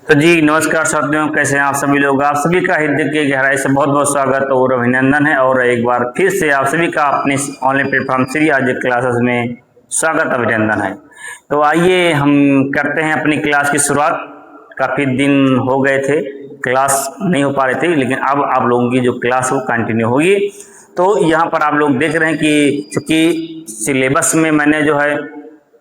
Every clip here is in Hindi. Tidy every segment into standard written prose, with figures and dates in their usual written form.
तो जी नमस्कार साथियों, कैसे हैं आप सभी लोग। आप सभी का हृदय के गहराई से बहुत बहुत स्वागत और अभिनंदन है। और एक बार फिर से आप सभी का अपने ऑनलाइन प्लेटफॉर्म श्री आज क्लासेस में स्वागत अभिनंदन है। तो आइए हम करते हैं अपनी क्लास की शुरुआत। काफ़ी दिन हो गए थे, क्लास नहीं हो पा रही थी, लेकिन अब आप लोगों की जो क्लास वो कंटिन्यू होगी। तो यहाँ पर आप लोग देख रहे हैं कि चूँकि सिलेबस में मैंने जो है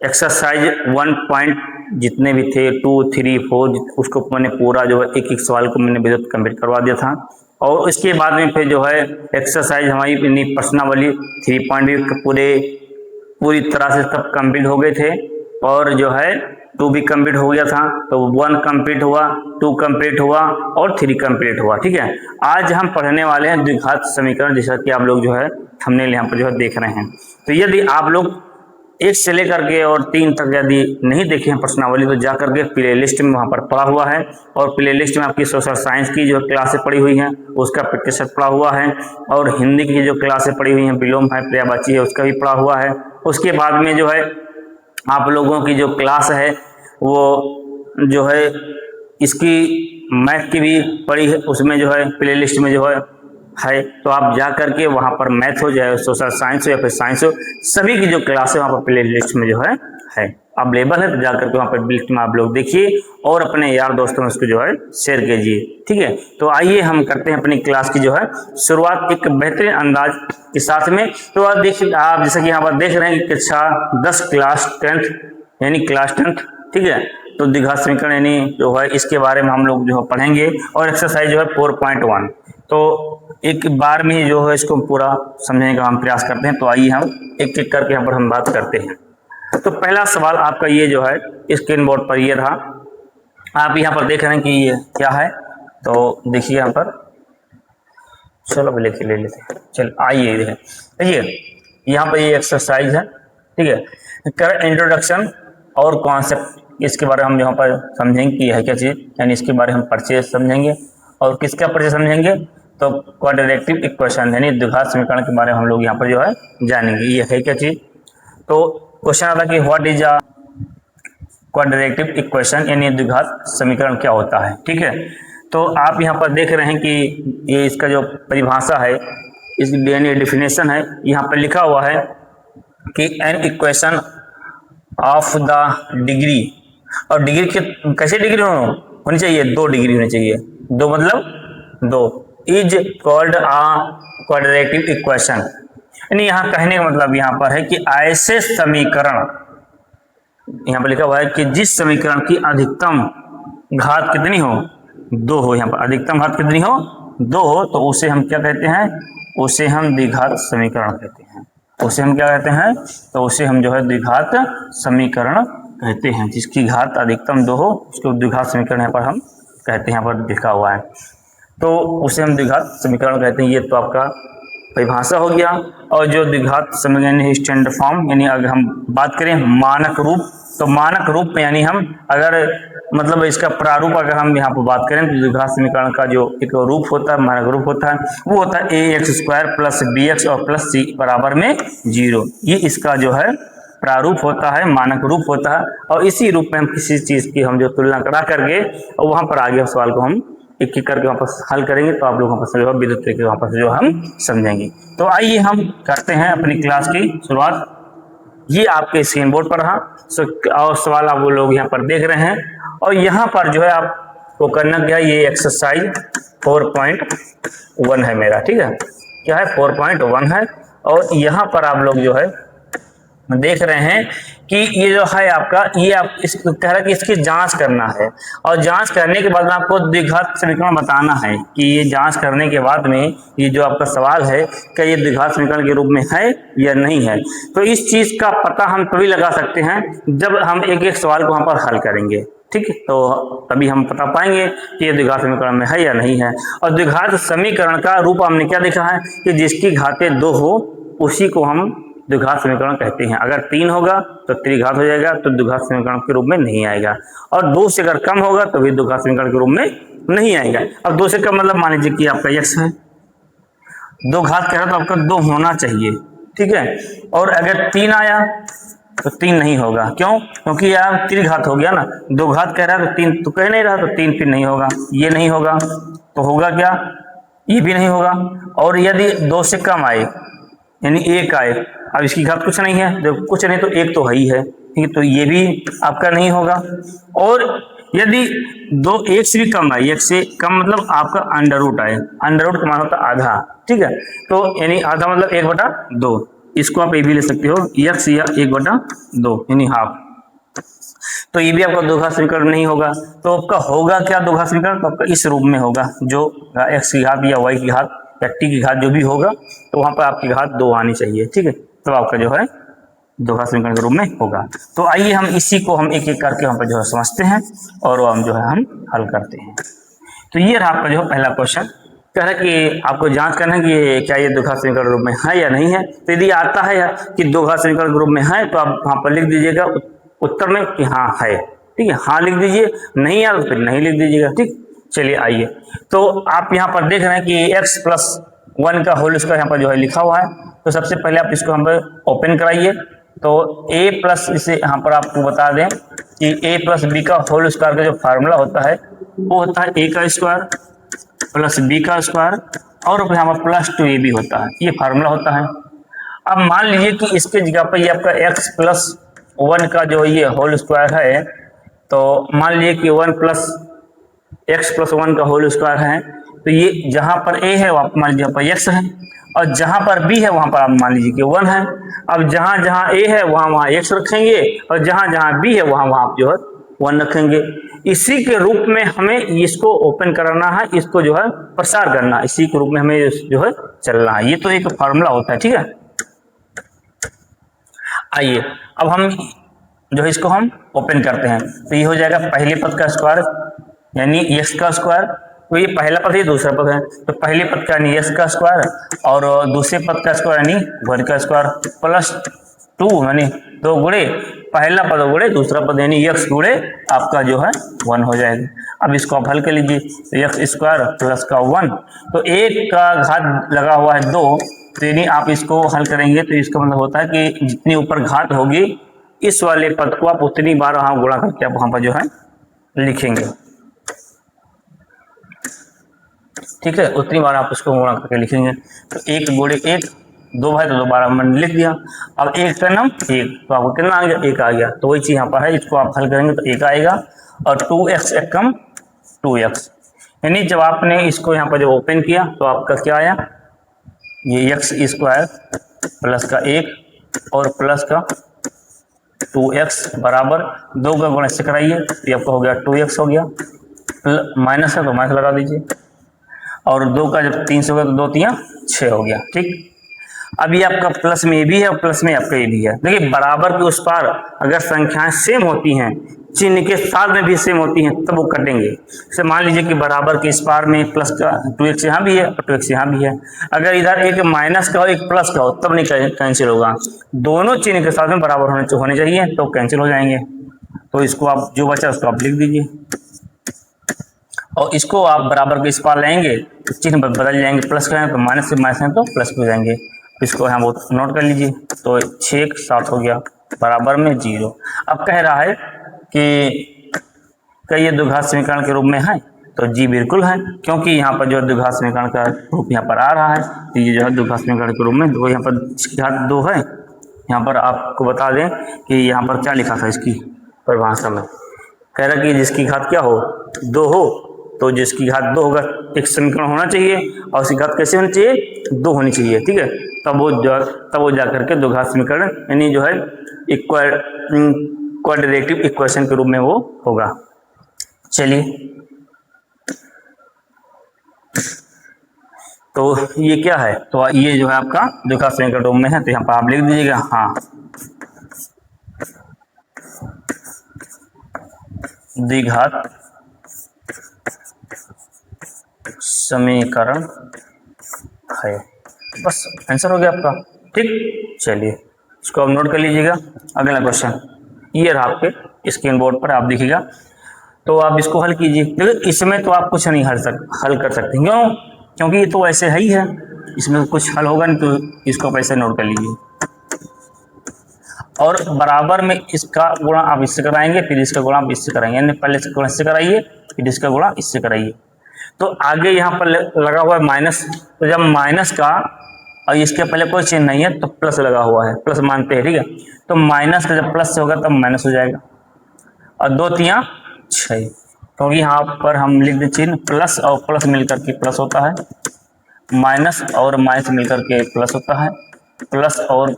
एक्सरसाइज 1 पॉइंट जितने भी थे 2, 3, 4 उसको मैंने पूरा जो है एक एक सवाल को मैंने विद्युत कंप्लीट करवा दिया था। और उसके बाद में फिर जो है एक्सरसाइज हमारी प्रश्नावली 3 पॉइंट भी पूरी तरह से सब कंप्लीट हो गए थे। और जो है 2 भी कंप्लीट हो गया था। तो 1 कंप्लीट हुआ, 2 कंप्लीट हुआ और 3 कंप्लीट हुआ। ठीक है, आज हम पढ़ने वाले हैं द्विघात समीकरण, जैसा कि आप लोग जो है थंबनेल यहाँ पर जो है देख रहे हैं। तो यदि आप लोग 1 से लेकर के और 3 तक यदि नहीं देखे हैं प्रश्नावली, तो जाकर के प्ले लिस्ट में वहाँ पर पड़ा हुआ है। और प्ले लिस्ट में आपकी सोशल साइंस की जो क्लासें पड़ी हुई हैं उसका प्रतिशत पड़ा हुआ है। और हिंदी की जो क्लासें पड़ी हुई हैं, विलोम है, पर्यायवाची है, उसका भी पड़ा हुआ है। उसके बाद में जो है आप लोगों की जो क्लास है वो जो है इसकी मैथ की भी पड़ी है, उसमें जो है प्ले लिस्ट में जो है। तो आप जा करके वहाँ पर मैथ हो, चाहे सोशल साइंस हो या फिर साइंस हो, सभी की जो क्लास है वहाँ पर प्ले लिस्ट में जो है अवेलेबल है। तो जा करके वहाँ पर लिस्ट में आप लोग देखिए और अपने यार दोस्तों में उसको जो है शेयर कीजिए। ठीक है, तो आइए हम करते हैं अपनी क्लास की जो है शुरुआत एक बेहतरीन अंदाज के साथ में। तो आप देखिए, आप जैसा कि यहाँ पर देख रहे हैं कि कक्षा 10 क्लास 10th यानी क्लास 10th। ठीक है, तो द्विघात समीकरण यानी जो है इसके बारे में हम लोग जो है पढ़ेंगे। और एक्सरसाइज जो है 4.1, तो एक बार में ही जो है इसको पूरा समझने का हम प्रयास करते हैं। तो आइए हम एक एक करके यहाँ पर हम बात करते हैं। तो पहला सवाल आपका ये जो है स्क्रीन बोर्ड पर ये रहा, आप यहाँ पर देख रहे हैं कि ये क्या है। तो देखिए यहाँ पर, चलो ले लेते हैं। चल आइए देखिए यहाँ पर ये एक्सरसाइज है। ठीक है, कर इंट्रोडक्शन और कॉन्सेप्ट, इसके बारे में हम यहाँ पर समझेंगे कि है क्या चीज़, यानी इसके बारे में हम परिचय समझेंगे। और किसका परिचय समझेंगे, तो क्वाड्रेटिक इक्वेशन यानी द्विघात समीकरण के बारे में हम लोग यहाँ पर जो है जानेंगे ये है क्या चीज़। तो क्वेश्चन आता कि what is a quadratic equation यानी द्विघात समीकरण क्या होता है। ठीक है, तो आप यहाँ पर देख रहे हैं कि ये इसका जो परिभाषा है, इसकी यानी डेफिनेशन है, यहाँ पर लिखा हुआ है कि an equation of the degree, और डिग्री के कैसे डिग्री होनी चाहिए, 2 डिग्री होनी चाहिए। 2 मतलब 2 is called a quadratic equation. यानी यहाँ कहने का मतलब यहाँ पर है कि ऐसे समीकरण, यहाँ पर लिखा हुआ है कि जिस समीकरण की अधिकतम घात कितनी हो, 2 हो। यहाँ पर अधिकतम घात कितनी हो, 2 हो, तो उसे हम क्या कहते हैं, उसे हम द्विघात समीकरण कहते हैं। उसे हम क्या कहते हैं, तो उसे हम जो है द्विघात समीकरण कहते हैं। जिसकी घात अधिकतम 2 हो उसको द्विघात समीकरण यहाँ पर हम कहते हैं। यहाँ पर लिखा हुआ है, तो उसे हम द्विघात समीकरण कहते हैं। ये तो आपका परिभाषा हो गया। और जो द्विघात समीकरण स्टैंडर्ड फॉर्म, यानी अगर हम बात करें मानक रूप, तो मानक रूप में यानी हम अगर मतलब इसका प्रारूप अगर हम यहाँ पर बात करें, तो द्विघात समीकरण का जो एक रूप होता है, मानक रूप होता है, वो होता है ax² + bx और प्लस c बराबर में 0। ये इसका जो है प्रारूप होता है, मानक रूप होता है। और इसी रूप में हम किसी चीज की हम जो तुलना करा करके और वहां पर आगे सवाल को हम एक एक करके वापस हल करेंगे। तो आप लोग वहाँ पर जो विद्युत तरीके वहाँ पर जो हम समझेंगे। तो आइए हम करते हैं अपनी क्लास की शुरुआत। ये आपके स्क्रीन बोर्ड पर रहा, और सवाल आप वो लोग यहाँ पर देख रहे हैं। और यहाँ पर जो है आपको करना क्या है, ये एक्सरसाइज 4.1 है मेरा। ठीक है, क्या है, 4.1 है। और यहाँ पर आप लोग जो है देख रहे हैं कि ये जो है आपका, ये आप इस कह रहा है कि इसकी जांच करना है। और जांच करने के बाद में आपको द्विघात समीकरण बताना है कि ये जांच करने के बाद में ये जो आपका सवाल है क्या ये द्विघात समीकरण के रूप में है या नहीं है। तो इस चीज का पता हम तभी लगा सकते हैं जब हम एक एक सवाल को वहां पर हल करेंगे। ठीक है, तो तभी हम बता पाएंगे कि ये द्विघात समीकरण में है या नहीं है। और द्विघात समीकरण का रूप हमने क्या देखा है कि जिसकी घातें 2 हो उसी को हम द्विघात समीकरण कहते हैं। अगर 3 होगा तो त्रिघात हो जाएगा, तो द्विघात समीकरण के रूप में नहीं आएगा। और 2 से अगर कम होगा तो भी द्विघात समीकरण के रूप में नहीं आएगा। अब 2 से कम मतलब मान लीजिए कि आपका x है, 2 घात कह रहा तो आपका 2 होना चाहिए। ठीक है, और अगर 3 आया तो 3 नहीं होगा। क्यों? क्योंकि यार त्रिघात हो गया ना, 2 घात कह रहा है तो 3 तो कह नहीं रहा, तो 3 फिर नहीं होगा, ये नहीं होगा, तो होगा क्या? ये भी नहीं होगा। और यदि 2 से कम आए यानी 1 आए, अब इसकी घात कुछ नहीं है, जब कुछ नहीं तो 1 तो है ही है, ठीक है, तो ये भी आपका नहीं होगा। और यदि 1 से भी कम आए, 1 से कम मतलब आपका अंडर रूट आए, अंडर रूट का मान होता है आधा, ठीक है, तो यानी आधा मतलब 1/2, इसको आप ये भी ले सकते हो x या 1/2 यानी हाफ। तो ये भी आपका 2 घात समीकरण नहीं होगा। तो आपका होगा क्या 2 घात समीकरण? तो आपका इस रूप में होगा, जो x की घात या y की घात या t की घात जो भी होगा, तो वहां पर आपकी घात 2 आनी चाहिए, ठीक है, तो आपका जो है 2 घात समीकरण के रूप में होगा। तो आइए हम इसी को हम एक एक करके वहां पर जो है समझते हैं और हम जो है हम हल करते हैं। तो ये रहा आपका जो पहला क्वेश्चन, कह रहा है कि आपको जांच करना है कि क्या ये 2 घात समीकरण रूप में है या नहीं है। तो यदि आता है कि 2 घात समीकरण के रूप में है, तो आप वहां पर लिख दीजिएगा उत्तर में कि हाँ है, ठीक है, हाँ लिख दीजिए, नहीं आया तो फिर नहीं लिख दीजिएगा, ठीक। चलिए आइए, तो आप यहाँ पर देख रहे हैं कि x+1 का होल स्क्वायर यहाँ पर जो है लिखा हुआ है। तो सबसे पहले आप इसको हम ओपन कराइए। तो a प्लस, इसे यहाँ पर आपको बता दें कि a+b का होल स्क्वायर का जो फार्मूला होता है वो होता है a का स्क्वायर प्लस b का स्क्वायर और यहाँ पर +2ab होता है, ये फार्मूला होता है। अब मान लीजिए कि इसके जगह पर ये आपका x+1 का जो ये होल स्क्वायर है, तो मान लीजिए कि 1+x+1 का होल स्क्वायर है, तो ये जहां पर a है वहां पर मान लीजिए पर x है, और जहां पर b है वहां पर आप मान लीजिए कि 1 है। अब जहां जहां a है वहां वहां x रखेंगे और जहां जहां b है वहां वहां आप जो है 1 रखेंगे। इसी के रूप में हमें इसको ओपन कराना है, इसको जो है प्रसार करना, इसी के रूप में हमें जो है चलना है। ये तो एक फार्मूला होता है, ठीक है। आइए अब हम जो है इसको हम ओपन करते हैं। तो ये हो जाएगा पहले पद का स्क्वायर यानी x का स्क्वायर, तो ये पहला पद है, दूसरा पद है, तो पहले पद का यानी x का स्क्वायर और दूसरे पद का स्क्वायर यानी y का स्क्वायर +2 यानी 2 गुणे पहला पद गुणे दूसरा पद यानी x गुणे आपका जो है 1 हो जाएगा। अब इसको आप हल कर लीजिए, तो x² प्लस का 1, तो 1 का घात लगा हुआ है 2, तो यानी आप इसको हल करेंगे तो इसका मतलब होता है कि जितनी ऊपर घात होगी इस वाले पद को आप उतनी बार वहां गुणा करके आप वहां पर जो है लिखेंगे, ठीक है, उतनी बार आप उसको गुणा करके लिखेंगे। तो 1 गुणे 1 2 है तो 2 बार मैंने लिख दिया। अब 1 का नाम 1, तो आपको कितना आ गया? 1 आ गया। तो वही चीज यहाँ पर है, इसको आप हल करेंगे तो 1 आएगा और 2x एक कम 2x, यानी जब आपने इसको यहाँ पर जब ओपन किया तो आपका क्या आया? ये x² प्लस का 1 और प्लस का 2x बराबर 2 का गुणा से कराइए, ये आपका हो गया 2x हो गया, माइनस है तो माइनस लगा दीजिए, और 2 का जब 3 से हो गया तो 2 3 6 हो गया, ठीक। अब ये आपका प्लस में ये भी है और प्लस में आपका ये भी है। देखिए बराबर के उस पार अगर संख्याएं सेम होती हैं, चिन्ह के साथ में भी सेम होती हैं, तब वो कटेंगे। जैसे मान लीजिए कि बराबर के इस पार में प्लस का 2x यहाँ भी है और 2x यहाँ भी है, अगर इधर एक माइनस का हो एक प्लस का हो तब नहीं कैंसिल होगा, दोनों चिन्ह के साथ में बराबर होने चाहिए तो कैंसिल हो जाएंगे। तो इसको आप जो बचा उसको आप लिख दीजिए, और इसको आप बराबर के इस पार लाएंगे तो चिन्ह बदल जाएंगे, प्लस का है तो माइनस से माइनस है तो प्लस हो जाएंगे। इसको यहाँ बहुत नोट कर लीजिए, तो 6 7 हो गया बराबर में 0। अब कह रहा है कि क्या ये द्विघात समीकरण के रूप में है? तो जी बिल्कुल है, क्योंकि यहाँ पर जो द्विघात समीकरण का रूप यहाँ पर आ रहा है, तो ये जो है द्विघात समीकरण के रूप में दो, यहाँ पर इसकी घात 2 है। यहाँ पर आपको बता दें कि यहाँ पर क्या लिखा था इसकी परिभाषा में, कह रहा कि जिसकी घात क्या हो 2 हो, तो जिसकी घात 2 होगा एक समीकरण होना चाहिए और उसकी घात कैसे होनी चाहिए? 2 होनी चाहिए, ठीक है। तब वो जा करके द्विघात समीकरण यानी जो है क्वाड्रेटिक इक्वेशन के रूप में वो होगा। चलिए, तो ये क्या है? तो ये जो है आपका द्विघात समीकरण रूप में है, तो यहाँ पर आप लिख दीजिएगा हाँ द्विघात समीकरण है, बस आंसर हो गया आपका, ठीक। चलिए इसको आप नोट कर लीजिएगा। अगला क्वेश्चन ये रहा आपके स्क्रीन बोर्ड पर, आप देखिएगा, तो आप इसको हल कीजिए। देखिए इसमें तो आप कुछ नहीं हल कर सकते, क्यों? क्योंकि ये तो ऐसे है ही है, इसमें कुछ हल होगा नहीं, तो इसको आप ऐसे नोट कर लीजिए। और बराबर में इसका गुणा आप इससे कराएंगे, फिर इसका गुणा आप इससे कराएंगे, यानी पहले इसका गुणा इससे कराइए, फिर इसका गुणा इससे कराइए। तो आगे यहाँ पर लगा हुआ है माइनस, तो जब माइनस का और इसके पहले कोई चिन्ह नहीं है तो प्लस लगा हुआ है, प्लस मानते हैं, ठीक है। तो माइनस का जब प्लस से होगा तब माइनस हो जाएगा, और 2 तियां 6, क्योंकि यहाँ पर हम लिख दें चिन्ह प्लस और प्लस मिलकर के प्लस होता है, माइनस और माइनस मिलकर के प्लस होता है, प्लस और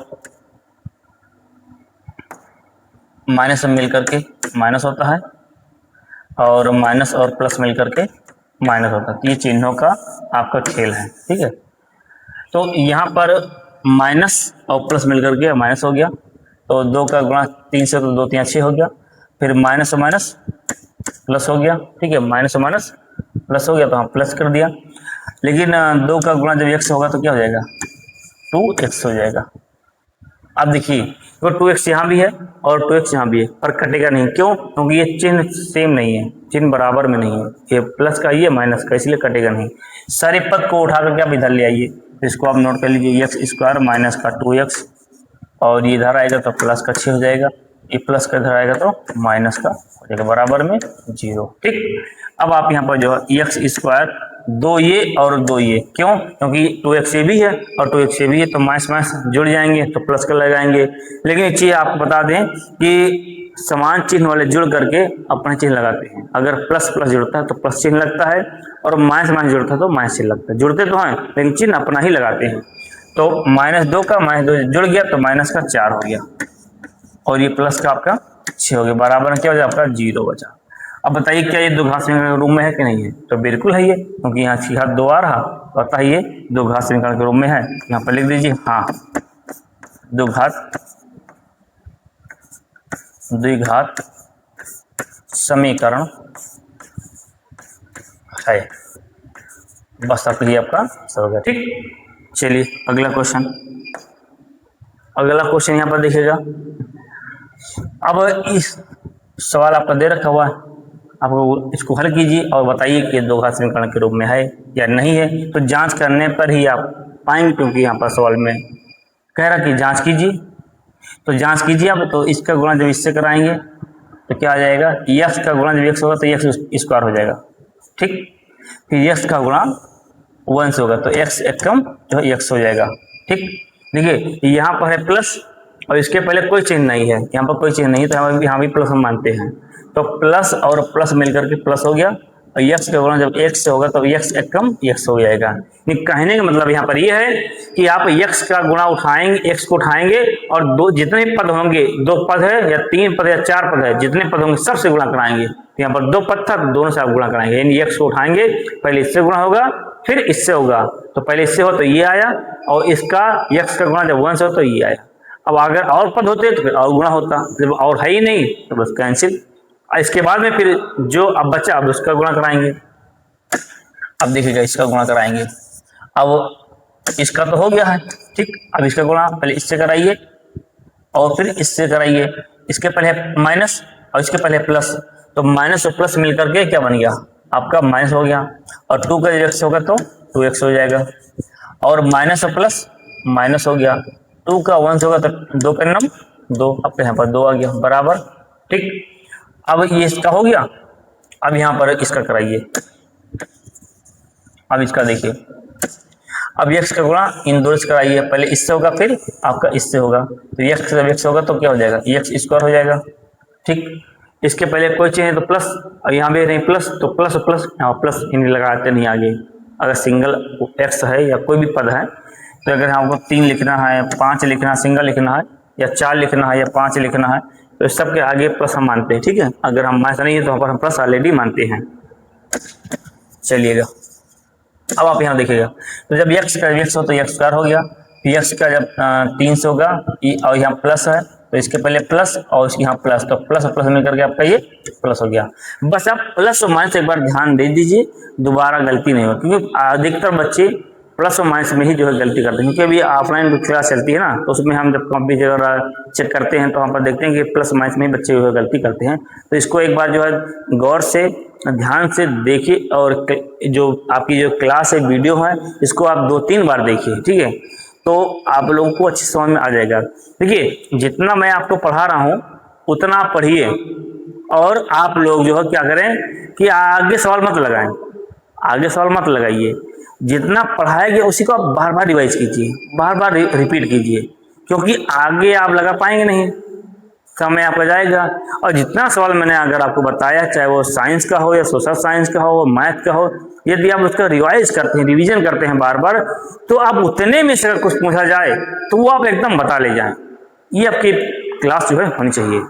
माइनस मिलकर के माइनस होता है, और माइनस और प्लस मिलकर के माइनस होता है। तो ये चिन्हों का आपका खेल है, ठीक है। तो यहाँ पर माइनस और प्लस मिलकर के माइनस हो गया, तो 2 का गुणा 3 से, तो 2 तियां 6 हो गया, फिर माइनस और माइनस प्लस हो गया, ठीक है, माइनस और माइनस प्लस हो गया तो हम प्लस कर दिया। लेकिन 2 का गुणा जब x होगा तो क्या हो जाएगा, 2x हो जाएगा। अब देखिए तो 2x यहाँ भी है और 2x यहाँ भी है, पर कटेगा नहीं, क्यों? क्योंकि ये चिन्ह सेम नहीं है, चिन्ह बराबर में नहीं है, ये प्लस का ये माइनस का, इसलिए कटेगा नहीं। सारे पद को उठा करके आप इधर ले आइए, इसको आप नोट कर लीजिए, एक्स स्क्वायर माइनस का 2x, और ये इधर आएगा तो प्लस का 6 हो जाएगा, ये प्लस का इधर आएगा तो माइनस का हो जाएगा, बराबर में 0, ठीक। अब आप यहाँ पर जो है एक्स स्क्वायर 2 ये और 2 ये, क्यों? क्योंकि 2x ये भी है और 2x ये भी है, तो माइनस माइनस जुड़ जाएंगे तो प्लस का लगाएंगे। लेकिन एक चीज़ आपको बता दें कि समान चिन्ह वाले जुड़ करके अपने चिन्ह लगाते हैं, अगर प्लस प्लस जुड़ता है तो प्लस चिन्ह लगता है, और माइनस माइनस जुड़ता है तो माइनस चिन्ह लगता है। जुड़ते तो हैं लेकिन चिन्ह अपना ही लगाते हैं। तो -2 का -2 जुड़ गया तो माइनस का 4 हो गया, और ये प्लस का आपका 6 हो गया, बराबर में क्या हो जाए आपका 0 बचा। अब बताइए क्या ये 2 घात समीकरण के रूप में है कि नहीं है? तो बिल्कुल है ये, क्योंकि यहाँ 6 घात 2 आ रहा, पता है ये 2 घात समीकरण के रूप में है। यहाँ पर लिख दीजिए हाँ, 2 घात समीकरण है, बस आप ये आपका सब हो गया, ठीक। चलिए अगला क्वेश्चन, यहाँ पर देखिएगा। अब इस सवाल आपका दे रखा हुआ है, आपको इसको हल कीजिए और बताइए कि 2 घात समीकरण के रूप में है या नहीं है। तो जांच करने पर ही आप पाएंगे, क्योंकि यहाँ पर सवाल में कह रहा कि जांच कीजिए, तो जांच कीजिए आप। तो इसका गुणा जब इससे कराएंगे तो क्या आ जाएगा, x का गुणा जब x होगा तो x स्क्वायर हो जाएगा, ठीक। फिर x का गुणा 1 से होगा तो x एकम जो है x हो जाएगा, ठीक। देखिए यहाँ पर है प्लस और इसके पहले कोई चिन्ह नहीं है, यहाँ पर कोई चिन्ह नहीं है, तो यहाँ भी प्लस हम मानते हैं। तो प्लस और प्लस मिलकर के प्लस हो गया, और x का गुणा जब x से होगा तो x एकम x हो जाएगा। कहने का मतलब यहाँ पर यह है कि आप x का गुणा उठाएंगे, x को उठाएंगे और जितने पद होंगे, 2 पद है या 3 पद या 4 पद है, जितने पद होंगे सबसे गुणा कराएंगे। तो यहाँ पर 2 पद था तो दोनों से आप गुणा कराएंगे, यानी x को उठाएंगे, पहले इससे गुणा होगा फिर इससे होगा, तो पहले इससे हो तो ये आया, और इसका x का गुणा जब 1 से हो तो ये आया। अब अगर और पद होते तो फिर और गुणा होता, जब और है ही नहीं तो बस कैंसिल। इसके बाद में फिर जो अब बचा अब उसका गुणा कराएंगे। अब देखिएगा इसका गुणा कराएंगे, अब इसका तो हो गया है, ठीक। अब इसका गुणा पहले इससे कराइए और फिर इससे कराइए, इसके पहले माइनस और इसके पहले प्लस, तो माइनस और प्लस मिलकर के क्या बन गया आपका माइनस हो गया, और 2 का जब x होगा तो 2x हो जाएगा, और माइनस और प्लस माइनस हो गया, 2 का 1 होगा तो 2 का नम 2, अब यहाँ पर 2 आ गया, बराबर, ठीक। अब ये इसका हो गया, अब यहाँ पर इसका कराइए। अब इसका देखिए, अब x का गुणा इन दोनों से कराइए, पहले इससे होगा फिर आपका इससे होगा, तो x जब x होगा तो क्या हो जाएगा, x स्क्वायर हो जाएगा, ठीक। इसके पहले कोई चीज है तो प्लस, और यहाँ भी नहीं प्लस, तो प्लस और प्लस यहाँ प्लस इन लगाते नहीं आगे। अगर सिंगल x है या कोई भी पद है, तो अगर हमको 3 लिखना है, 5 लिखना है, सिंगल लिखना है, या 4 लिखना है या 5 लिखना है, तो इस सब के आगे प्लस हम मानते हैं, ठीक है। अगर हम मानते नहीं है तो वहाँ पर हम प्लस ऑलरेडी मानते हैं। चलिएगा अब आप यहाँ देखिएगा, तो जब x का x हो तो x स्क्वायर हो गया, फिर x का जब 3 से होगा और यहाँ प्लस है तो इसके पहले प्लस और इसके यहाँ प्लस, तो प्लस और प्लस मिलकर के आपका ये प्लस हो गया। बस आप प्लस और माइनस एक बार ध्यान दे दीजिए, दोबारा गलती नहीं हो, क्योंकि अधिकतर बच्चे प्लस और माइनस में ही जो है गलती करते हैं, क्योंकि अभी ऑफलाइन क्लास चलती है ना, तो उसमें हम जब कॉपी वगैरह चेक करते हैं तो वहाँ पर देखते हैं कि प्लस माइनस में ही बच्चे जो है गलती करते हैं। तो इसको एक बार जो है गौर से ध्यान से देखिए, और जो आपकी जो क्लास है वीडियो है इसको आप 2-3 बार देखिए, ठीक है। तो आप लोगों को अच्छी समझ में आ जाएगा। देखिए जितना मैं आपको पढ़ा रहा हूँ उतना आप पढ़िए, और आप लोग जो है क्या करें कि आगे सवाल मत लगाएं, आगे सवाल मत लगाइए। जितना पढ़ाया गया उसी को आप बार बार रिवाइज कीजिए, बार बार रिपीट कीजिए, क्योंकि आगे आप लगा पाएंगे नहीं, समय आपका जाएगा। और जितना सवाल मैंने अगर आपको बताया, चाहे वो साइंस का हो या सोशल साइंस का हो, मैथ का हो, यदि आप उसका रिवाइज करते हैं, रिवीजन करते हैं बार बार, तो आप उतने में से अगर कुछ पूछा जाए तो वो आप एकदम बता ले जाएं। ये आपकी क्लास जो है होनी चाहिए।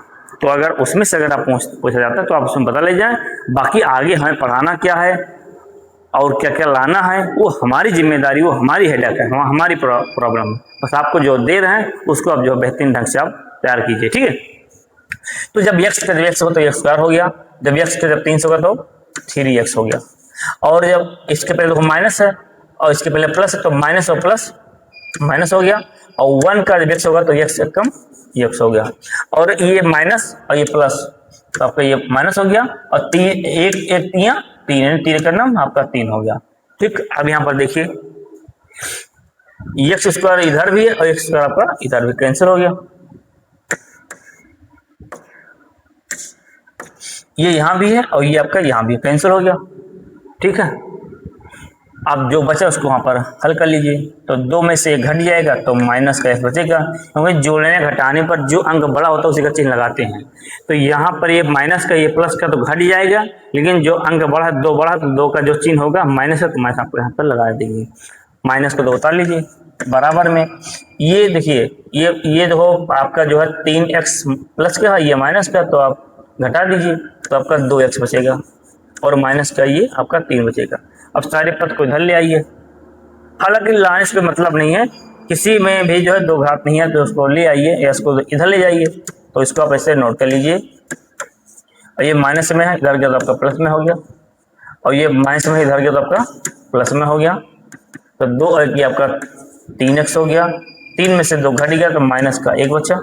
तो अगर उसमें से अगर आप पूछा जाता है तो आप उसमें बता ले जाएं। बाकी आगे हमें पढ़ाना क्या है और क्या क्या लाना है वो हमारी जिम्मेदारी, वो हमारी हेडेक है, हमारी प्रॉब्लम है। बस आपको जो दे रहे हैं उसको आप जो बेहतरीन ढंग से आप तैयार कीजिए, ठीक है। तो जब x का जब x हो तो x स्क्वायर हो गया, जब x का जब 3 होगा तो 3x हो गया, और जब इसके पहले देखो माइनस है और इसके पहले प्लस है तो माइनस और प्लस माइनस हो गया, और 1 का जब x होगा तो x कम x हो गया, और ये माइनस और ये प्लस तो आपका ये माइनस हो गया, और तीन एक एक तीन तीन का नाम आपका 3 हो गया। ठीक, अब यहाँ पर देखिए एक्स स्क्वायर इधर भी है और एक्स स्क्वायर आपका इधर भी कैंसिल हो गया, ये यहाँ भी है और ये आपका यहाँ भी कैंसिल हो गया। ठीक है, अब जो बचा उसको वहां पर हल कर लीजिए, तो 2 में से 1 घट जाएगा तो माइनस का f बचेगा, क्योंकि जोड़ने घटाने पर जो अंक बड़ा होता है उसी का चिन्ह लगाते हैं। तो यहाँ पर ये माइनस का ये प्लस का तो घट जाएगा, लेकिन जो अंक बड़ा 2 बड़ा तो 2 का जो चिन्ह होगा माइनस है तो माइनस आपको यहाँ पर लगा देंगे, माइनस को 2 उतार लीजिए बराबर में। ये देखिए ये देखो आपका जो है 3x प्लस का है, ये माइनस का, तो आप घटा दीजिए तो आपका 2x बचेगा, और माइनस का ये आपका 3 बचेगा। अब सारे पद को इधर ले आइए, हालांकि लाने से मतलब नहीं है, किसी में भी जो है 2 घात नहीं है तो उसको ले आइए या इसको इधर ले जाइए, तो इसको आप ऐसे नोट कर लीजिए। और ये माइनस में है, इधर गया तो आपका प्लस में हो गया, और ये माइनस में इधर गया तो आपका प्लस में हो गया, तो 2 और ये आपका 3x हो गया, 3 में से 2 घट गया तो माइनस का 1 बचा।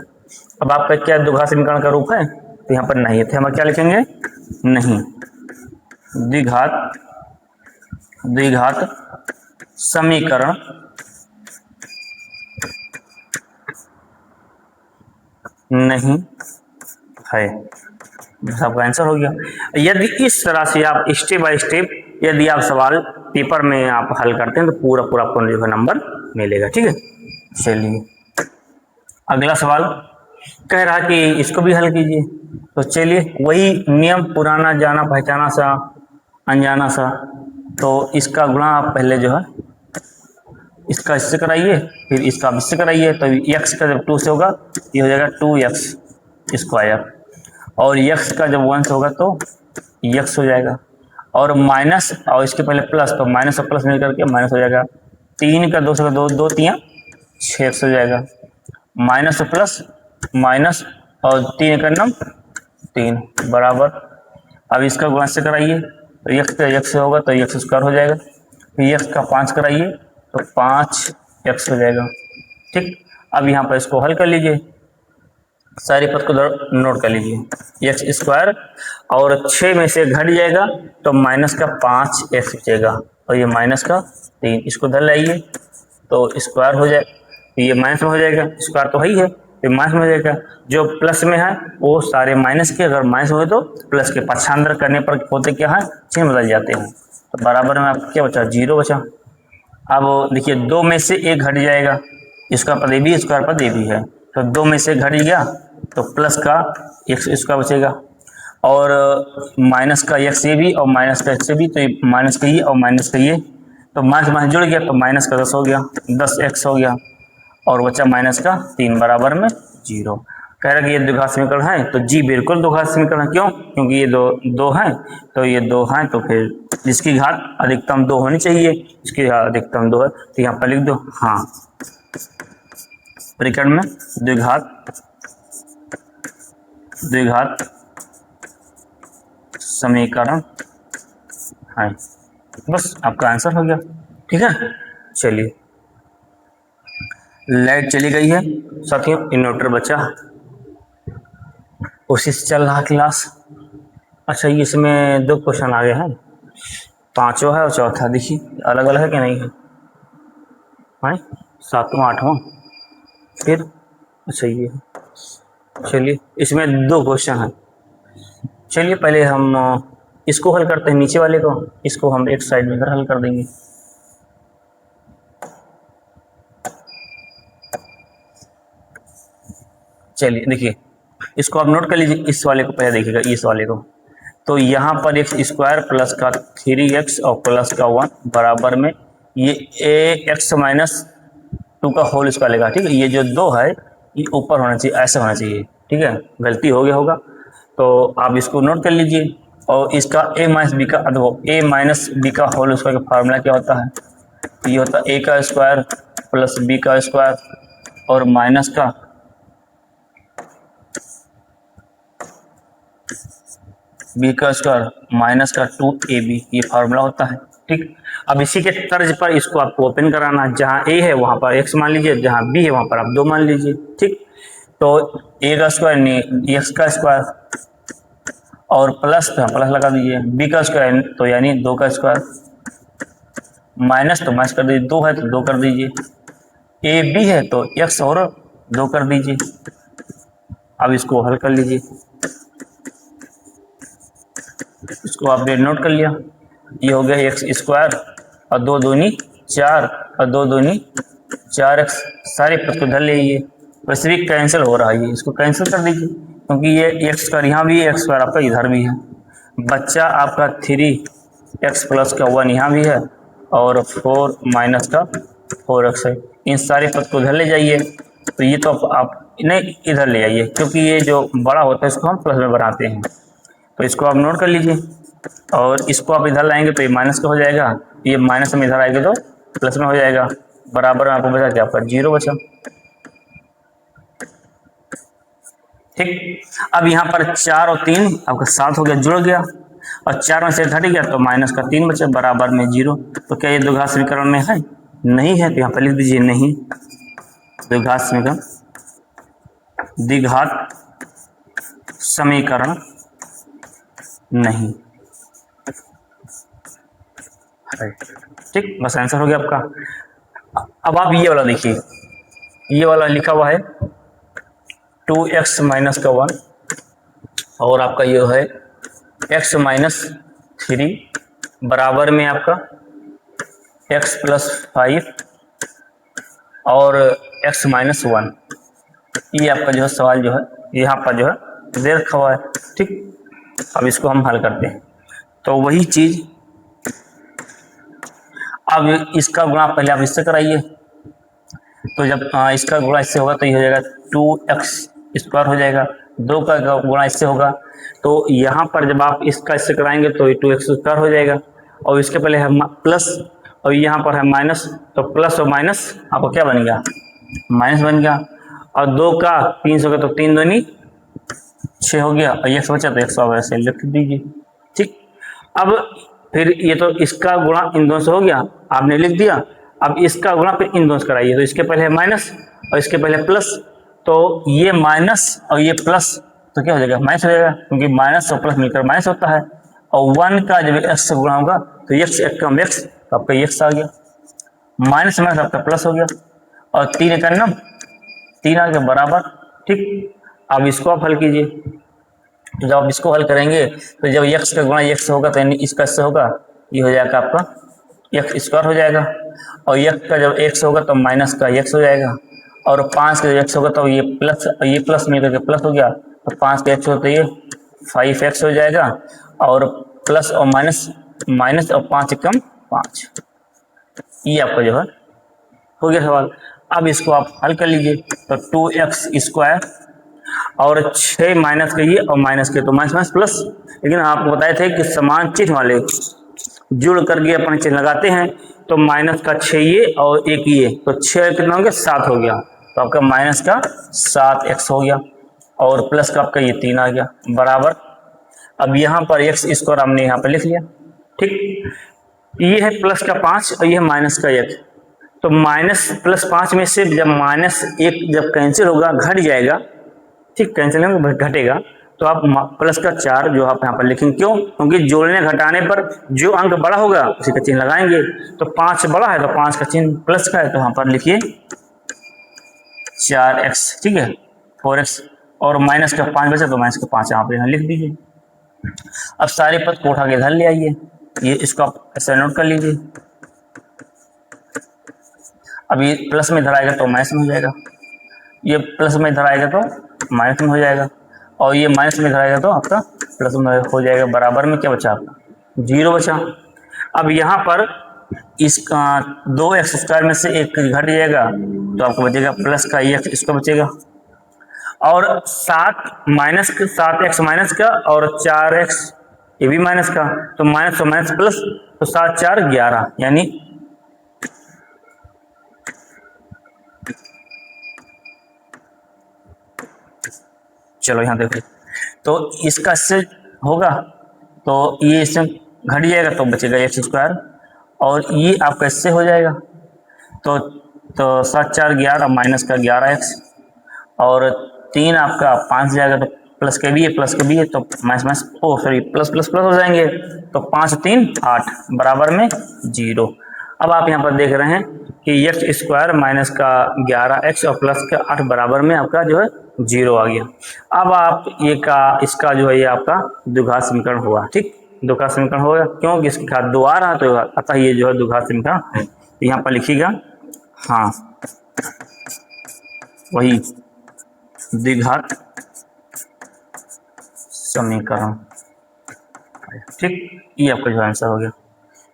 अब आपका क्या द्विघात समीकरण का रूप है, तो यहाँ पर नहीं है, तो हम क्या लिखेंगे, नहीं, द्विघात समीकरण नहीं है, बस आपका आंसर हो गया। यदि इस तरह से आप स्टेप बाय स्टेप यदि आप सवाल पेपर में आप हल करते हैं तो पूरा पूरा आपको जो है नंबर मिलेगा, ठीक है। चलिए अगला सवाल कह रहा कि इसको भी हल कीजिए, तो चलिए वही नियम, पुराना जाना पहचाना सा अनजाना सा। तो इसका गुणा आप पहले जो है इसका इससे कराइए, फिर इसका इससे कराइए, तो x का जब 2 से होगा ये हो जाएगा 2x स्क्वायर, और x का जब 1 से होगा तो x हो जाएगा, और माइनस और इसके पहले प्लस, तो माइनस और प्लस मिल करके माइनस हो जाएगा, 3 का 2 से 2 2 3 6 हो जाएगा, माइनस और प्लस माइनस और 3 का नाम 3 बराबर। अब इसका गुणा से कराइए तो x का x से होगा तो x स्क्वायर हो जाएगा, फिर x का 5 कराइए तो 5x हो जाएगा। ठीक, अब यहाँ पर इसको हल कर लीजिए, सारे पद को नोट कर लीजिए, x स्क्वायर और 6 में से घट जाएगा तो माइनस का 5x बचेगा, और ये माइनस का 3, इसको धर लाइए तो स्क्वायर हो जाए, ये माइनस में हो जाएगा, स्क्वायर तो है ही है, फिर माइनस में हो जाएगा, जो प्लस में है वो सारे माइनस के, अगर माइनस हो तो प्लस के पक्षांतर करने पर होते क्या है, चिन्ह बदल जाते हैं। तो बराबर में आपको क्या बचा, 0 बचा। अब देखिए 2 में से 1 घट जाएगा, इसका पद भी स्क्वायर पद भी है, तो 2 में से घट गया तो प्लस का x इसका बचेगा, और माइनस का x ये भी और माइनस का x भी, तो ये माइनस का ये और माइनस का ये, तो माइनस माइनस जुड़ गया तो माइनस का 10 हो गया, 10x हो गया, और बचा माइनस का 3 बराबर में 0। कह रहा कि ये द्विघात समीकरण है, तो जी बिल्कुल द्विघात समीकरण है, क्यों, क्योंकि ये दो हैं, तो ये 2 हैं, तो फिर जिसकी घात अधिकतम 2 होनी चाहिए, इसकी घात अधिकतम 2 है, तो यहाँ पर लिख दो हाँ, ब्रैकेट में द्विघात समीकरण है, बस आपका आंसर हो गया। ठीक है, चलिए लाइट चली गई है साथियों, इन्वर्टर बचा, उसी से चल रहा क्लास। अच्छा ये इसमें 2 क्वेश्चन आ गए हैं, 5वां है और चौथा, देखिए अलग अलग है कि नहीं है, 7वां 8वां, फिर अच्छा ये, चलिए इसमें 2 क्वेश्चन हैं। चलिए पहले हम इसको हल करते हैं, नीचे वाले को, इसको हम एक साइड में इधर हल कर देंगे। चलिए देखिए, इसको आप नोट कर लीजिए, इस वाले को पहले देखिएगा, इस वाले को। तो यहाँ पर एक्स स्क्वायर प्लस का 3x और प्लस का 1 बराबर में ये एक्स माइनस 2 का होल स्क्वायर लेगा। ठीक है, ये जो 2 है ये ऊपर होना चाहिए, ऐसा होना चाहिए। ठीक है, गलती हो गया होगा तो आप इसको नोट कर लीजिए। और इसका a माइनस बी का a माइनस बी का होल स्क्वायर का फार्मूला क्या होता है? ये होता है a का स्क्वायर प्लस b का स्क्वायर और माइनस का b का स्क्वायर माइनस का 2ab, ये फार्मूला होता है। ठीक, अब इसी के तर्ज पर इसको आपको ओपन कराना, जहाँ a है वहाँ पर x मान लीजिए, जहाँ b है वहाँ पर आप 2 मान लीजिए। ठीक, तो a का स्क्वायर नहीं x का स्क्वायर और प्लस लगा दीजिए, b का स्क्वायर तो यानी 2 का स्क्वायर, माइनस तो माइनस कर दीजिए, 2 है तो 2 कर दीजिए, a b है तो x और 2 कर दीजिए। अब इसको हल कर लीजिए, इसको आपने नोट कर लिया। ये हो गया एक्स स्क्वायर और 2 दूनी 4 और 2 दूनी 4x, सारे पद को धर लीजिए, वैसे भी कैंसिल हो रहा है, इसको कैंसिल कर दीजिए क्योंकि ये एक्स स्क्वायर यहाँ भी है, एक्स स्क्वायर आपका इधर भी है। बच्चा आपका 3x प्लस का 1 यहाँ भी है और 4 माइनस का 4x है। इन सारे पद को इधर ले जाइए, तो ये तो आप नहीं इधर ले जाइए क्योंकि ये जो बड़ा होता है इसको हम प्लस में बनाते हैं। तो इसको आप नोट कर लीजिए और इसको आप इधर लाएंगे तो ये माइनस का हो जाएगा, ये माइनस में इधर आएगा तो प्लस में हो जाएगा, बराबर में आपको बचा क्या? आपका 0 बचा। ठीक, अब यहाँ पर 4 और 3 आपका 7 हो गया, जुड़ गया और 4 में से घट गया तो माइनस का 3 बचा, बराबर में 0। तो क्या ये द्विघात समीकरण में है? नहीं है, तो यहाँ पर लिख दीजिए नहीं, द्विघात समीकरण, द्विघात समीकरण नहीं। ठीक, बस आंसर हो गया आपका। अब आप ये वाला देखिए, ये वाला लिखा हुआ है 2x माइनस का 1 और आपका ये है x माइनस 3 बराबर में आपका x प्लस 5 और x माइनस 1। ये आपका जो है सवाल जो है यहाँ पर जो है दे रखा हुआ है। ठीक, अब इसको हम हल करते हैं। तो वही चीज, अब इसका गुणा पहले आप इससे कराइए, तो जब इसका गुणा इससे होगा तो ये हो जाएगा 2x स्क्वायर हो जाएगा, 2 का गुणा इससे होगा तो यहाँ पर जब आप इसका इससे कराएंगे तो ये 2x स्क्वायर हो जाएगा और इसके पहले है प्लस और यहाँ पर है माइनस, तो प्लस और माइनस आपको क्या बन गया? माइनस बन गया। और 2 का 3 से होगा तो 3 दूनी 6 हो गया और x बचा तो x वैसे लिख दीजिए। ठीक, अब फिर ये तो इसका गुणा इन दोनों से हो गया, आपने लिख दिया। अब इसका गुणा फिर इन दोनों से कराइए, तो इसके पहले है माइनस और इसके पहले प्लस, तो ये माइनस और ये प्लस तो क्या हो जाएगा? माइनस हो जाएगा क्योंकि माइनस और प्लस मिलकर माइनस होता है। और 1 का जब x से गुणा होगा तो x एक कम x तो आपका x आ गया, माइनस माइनस आपका प्लस हो गया और 3 एक 3 आ गया बराबर। ठीक, अब इसको आप हल कीजिए, तो जब आप इसको हल करेंगे तो जब x का गुणा x होगा तो यानी इसका इससे होगा, ये हो जाएगा आपका x स्क्वायर हो जाएगा और x का जब x होगा तो माइनस का x हो जाएगा और 5 का जब x होगा तो ये प्लस मिलकर के प्लस हो गया, तो 5 का x होगा तो ये 5x हो जाएगा और प्लस और माइनस माइनस और 5 कम 5, ये आपका जो है हो गया सवाल। अब इसको आप हल कर लीजिए, तो 2x स्क्वायर और 6 माइनस के ये और माइनस के तो माइनस माइनस प्लस, लेकिन आपको बताए थे कि समान चिन्ह वाले जुड़ करके अपन चिन्ह लगाते हैं, तो माइनस का 6 ये और 1 ये, तो 6 कितना हो गया? 7 हो गया, तो आपका माइनस का 7x हो गया और प्लस का आपका ये 3 आ गया बराबर। अब यहाँ पर x स्क्वायर हमने यहाँ पर लिख लिया। ठीक, ये है प्लस का 5 और ये है माइनस का 1, तो माइनस प्लस 5 में से जब माइनस 1 जब कैंसिल होगा घट जाएगा, ठीक, कैंसिल होगा घटेगा, तो आप प्लस का 4 जो आप यहाँ पर लिखेंगे, क्यों? क्योंकि जोड़ने घटाने पर जो अंक बड़ा होगा उसी का चिन्ह लगाएंगे। तो 5 बड़ा है तो 5 का चिन्ह प्लस का है, तो यहाँ पर लिखिए 4x, ठीक है, 4x, और माइनस का 5 बचा तो माइनस का 5 यहाँ पर लिख दीजिए। अब सारे पद को उठा के इधर ले आइए, ये इसको आप ऐसे नोट कर लीजिए। अब ये प्लस में इधर आएगा तो माइनस में हो जाएगा, ये प्लस में इधर आएगा तो माइनस में हो जाएगा, और ये माइनस में इधर आएगा तो आपका प्लस में हो जाएगा। बराबर में क्या बचा आपका? 0 बचा। अब यहाँ पर इसका 2x² में से एक घट जाएगा तो आपको बचेगा प्लस का x, इसको बचेगा, और 7x माइनस का और 4x ये भी माइनस का, तो माइनस और माइनस प्लस, तो 7 4 11, यानी चलो यहाँ देखिए, तो इसका इससे होगा तो ये इससे घट जाएगा तो बचेगा x², और ये आपका इससे हो जाएगा तो 7 4 11 माइनस का 11x, और 3 आपका 5 जाएगा तो प्लस के भी है, प्लस के भी है तो minus minus plus plus plus हो जाएंगे, तो 5 3 8 बराबर में 0। अब आप यहाँ पर देख रहे हैं कि x² माइनस का 11x और प्लस का 8 बराबर में आपका जो है 0 आ गया। अब आप ये का इसका जो है ये आपका द्विघात समीकरण हुआ, ठीक, द्विघात समीकरण होगा, क्योंकि इसके साथ 2 आ रहा तो अतः ये जो है द्विघात समीकरण है। तो यहाँ पर लिखिएगा, हाँ वही द्विघात समीकरण, ठीक, ये आपका जो आंसर हो गया।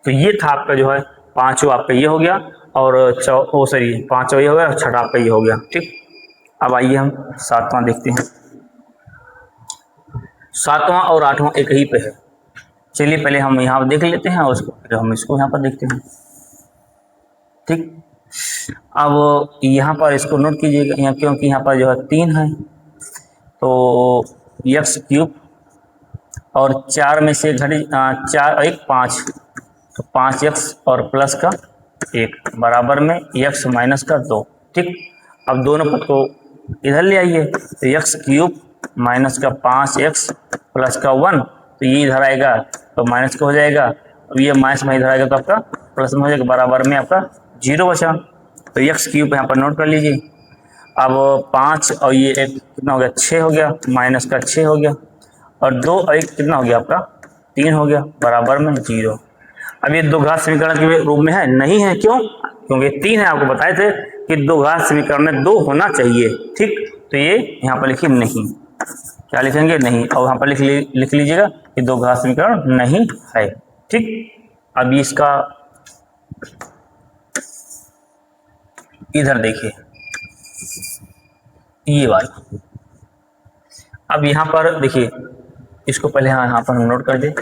तो ये था आपका जो है पांचों आपका ये हो गया, और पांचों ये हो गया और छठा आपका ये हो गया, ठीक। अब आइए हम 7वां देखते हैं। 7वां और 8वां एक ही पे है। चलिए पहले हम यहाँ देख लेते हैं और उसको फिर हम इसको यहाँ पर देखते हैं, ठीक। अब यहाँ पर इसको नोट कीजिएगा, यहाँ क्योंकि यहाँ पर जो है 3 है तो x³ और 4 में से घट 4 1 5, तो 5x और प्लस का 1 बराबर में x माइनस का 2, ठीक। अब दोनों पद को इधर ले आइए, तो x³ माइनस का 5x प्लस का 1, तो ये इधर आएगा तो माइनस का हो जाएगा, अब ये माइनस में इधर आएगा तो आपका प्लस में हो जाएगा, बराबर में आपका 0 बचा। तो x³ यहाँ पर नोट कर लीजिए। अब 5 और ये 1 कितना हो गया? 6 हो गया, माइनस का 6 हो गया, और 2 और 1 कितना हो गया आपका? 3 हो गया, बराबर में 0। अब ये द्विघात समीकरण के रूप में है नहीं है, क्यों? क्योंकि 3 है, आपको बताए थे कि द्विघात समीकरण में 2 होना चाहिए, ठीक। तो ये यहाँ पर लिखिए नहीं, क्या लिखेंगे? नहीं, और यहाँ पर लिख लीजिएगा कि द्विघात समीकरण नहीं है, ठीक। अब इसका इधर देखिए ये वाला, अब यहाँ पर देखिए इसको पहले यहाँ पर हम नोट कर दें,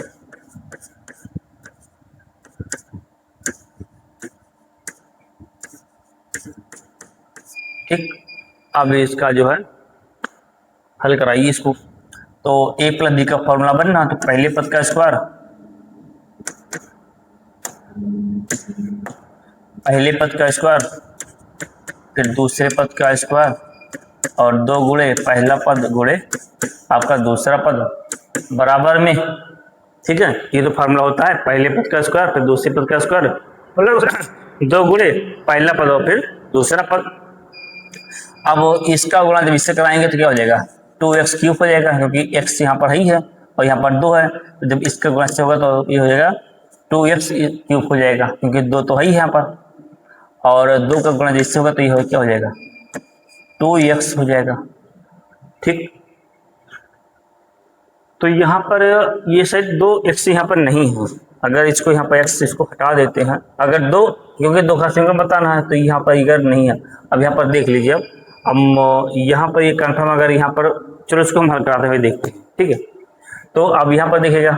ठीक। अब इसका जो है हल कराइए इसको, तो a + b का फॉर्मूला बनना, तो पहले पद का स्क्वायर, पहले पद का स्क्वायर, फिर दूसरे पद का स्क्वायर, और 2 गुणे पहला पद गुणे आपका दूसरा पद बराबर में, ठीक है। ये तो फार्मूला होता है, पहले पद का स्क्वायर फिर दूसरे पद का स्क्वायर, मतलब 2 गुणे पहला पद और फिर दूसरा पद। अब इसका गुणा जब इससे कराएंगे तो क्या हो जाएगा? 2x³ हो जाएगा, क्योंकि x यहाँ पर ही है और यहाँ पर 2 है, तो जब इसका गुणा से होगा तो ये हो जाएगा 2x³ हो जाएगा, क्योंकि 2 तो है ही यहाँ पर, और 2 का गुणा जिससे होगा तो ये क्या हो जाएगा? 2x हो जाएगा, ठीक। तो यहाँ पर ये शायद 2x यहाँ पर नहीं है, अगर इसको यहाँ पर x इसको हटा देते हैं, अगर 2, क्योंकि द्विघात समीकरण बताना है तो यहाँ पर इधर नहीं है। अब यहाँ पर देख लीजिए, अब यहाँ पर ये कंफर्म, अगर यहाँ पर, चलो इसको हम हल कराते हुए देखते हैं, ठीक है। तो अब यहाँ पर देखिएगा,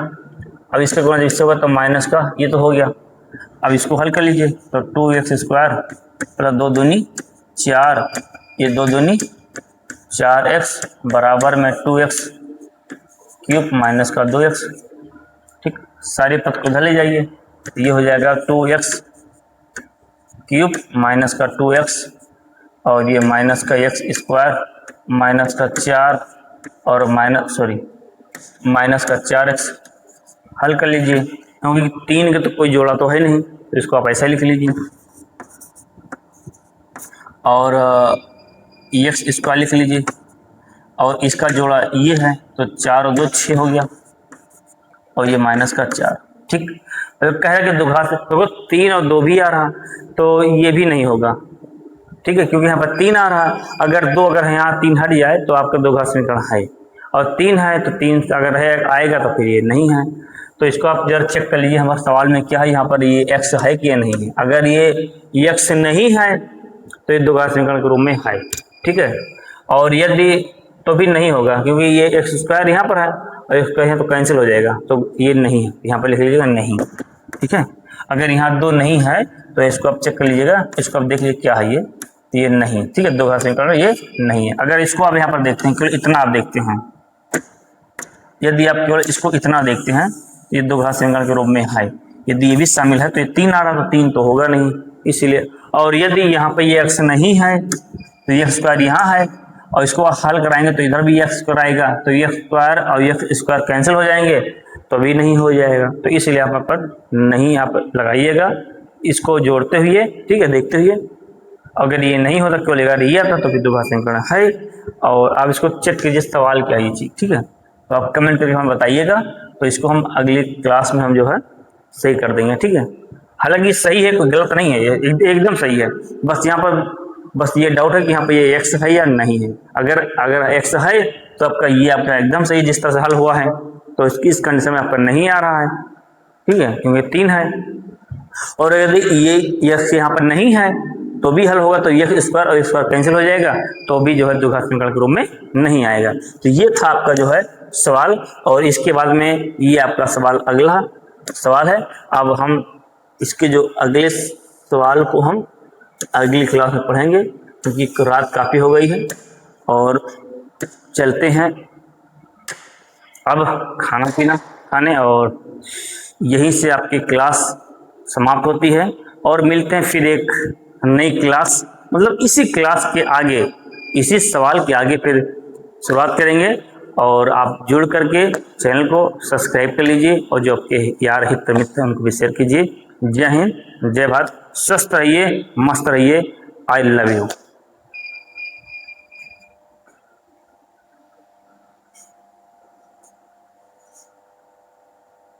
अब इसका गुणा जिससे होगा तो माइनस का, ये तो हो गया। अब इसको हल कर लीजिए, तो 2x² प्लस 2 दूनी 4, ये 2 दूनी 4x बराबर में 2x³ माइनस का 2x, ठीक। सारे पद को इधर ले जाइए, ये हो जाएगा 2x³ माइनस का 2x, और ये माइनस का x² माइनस का 4 और माइनस का 4x हल कर लीजिए, क्योंकि 3 का तो कोई जोड़ा तो है नहीं, तो इसको आप ऐसा लिख लीजिए। और एक्स स्क्वायर लिख लीजिए, और इसका जोड़ा ये है, तो 4 और 2 6 हो गया, और ये माइनस का 4। ठीक, तो कह रहा है कि दो घात देखो 3 और 2 भी आ रहा, तो ये भी नहीं होगा। ठीक है, क्योंकि यहाँ पर 3 आ रहा, अगर 2 अगर यहाँ 3 हट जाए तो आपका दो घात समीकरण है, और 3 है तो 3 अगर है आएगा तो फिर ये नहीं है। तो इसको आप जरा चेक कर लीजिए हमारे सवाल में क्या है, यहाँ पर ये x है कि नहीं है। अगर ये x नहीं है तो ये दो घात समीकरण के रूप में है। ठीक है, और यदि तो भी नहीं होगा, क्योंकि ये एक्स स्क्वायर यहाँ पर है और एक्स स्क्वायर तो कैंसिल हो जाएगा, तो ये नहीं है, यहाँ पर लिख लीजिएगा नहीं। ठीक है, अगर यहाँ 2 नहीं है तो इसको आप चेक कर लीजिएगा, इसको आप देख लीजिए क्या है, ये नहीं। ठीक है, दो घात समीकरण ये नहीं है। अगर इसको आप यहाँ पर देखते हैं, केवल इतना आप देखते हैं, यदि आप केवल इसको इतना देखते हैं, ये दो घात समीकरण के रूप में है। यदि ये भी शामिल है तो ये 3 आ रहा, तो 3 तो होगा नहीं, इसलिए। और यदि यहाँ पे ये x नहीं है तो एक्स स्क्वायर यहाँ है, और इसको हल कराएंगे तो इधर भी एक्स स्क्वायर आएगा, तो एक्स स्क्वायर और एक्स स्क्वायर कैंसिल हो जाएंगे, तो भी नहीं हो जाएगा। तो इसलिए आप पर नहीं आप लगाइएगा, इसको जोड़ते हुए। ठीक है, देखते हुए। अगर ये नहीं होता क्यों लेगा, ये आता तो फिर दो घात समीकरण है। और आप इसको चेक कीजिए सवाल क्या है ये चीज। ठीक है, तो आप कमेंट करके हमें बताइएगा, तो इसको हम अगली क्लास में हम जो है सही कर देंगे। ठीक है, हालांकि सही है, कोई गलत नहीं है, ये एकदम सही है। बस यहाँ पर बस ये डाउट है कि यहाँ पे ये x है या नहीं है। अगर x है तो आपका ये आपका एकदम सही जिस तरह से हल हुआ है, तो इस कंडीशन में आपका नहीं आ रहा है। ठीक है, क्योंकि 3 है। और यदि ये x यहाँ पर नहीं है तो भी हल होगा, तो x स्क्वायर और स्क्वायर कैंसिल हो जाएगा, तो भी जो है दो घात समीकरण के रूप में नहीं आएगा। तो ये था आपका जो है सवाल, और इसके बाद में ये आपका सवाल अगला सवाल है। अब हम इसके जो अगले सवाल को हम अगली क्लास में पढ़ेंगे, क्योंकि रात काफ़ी हो गई है। और चलते हैं अब खाना पीना खाने, और यहीं से आपकी क्लास समाप्त होती है। और मिलते हैं फिर एक नई क्लास, मतलब इसी क्लास के आगे, इसी सवाल के आगे फिर शुरुआत करेंगे। और आप जुड़ करके चैनल को सब्सक्राइब कर लीजिए, और जो आपके यार हित मित्र हैं उनको भी शेयर कीजिए। जय हिंद, जय भारत, स्वस्थ रहिए, मस्त रहिए। I love you.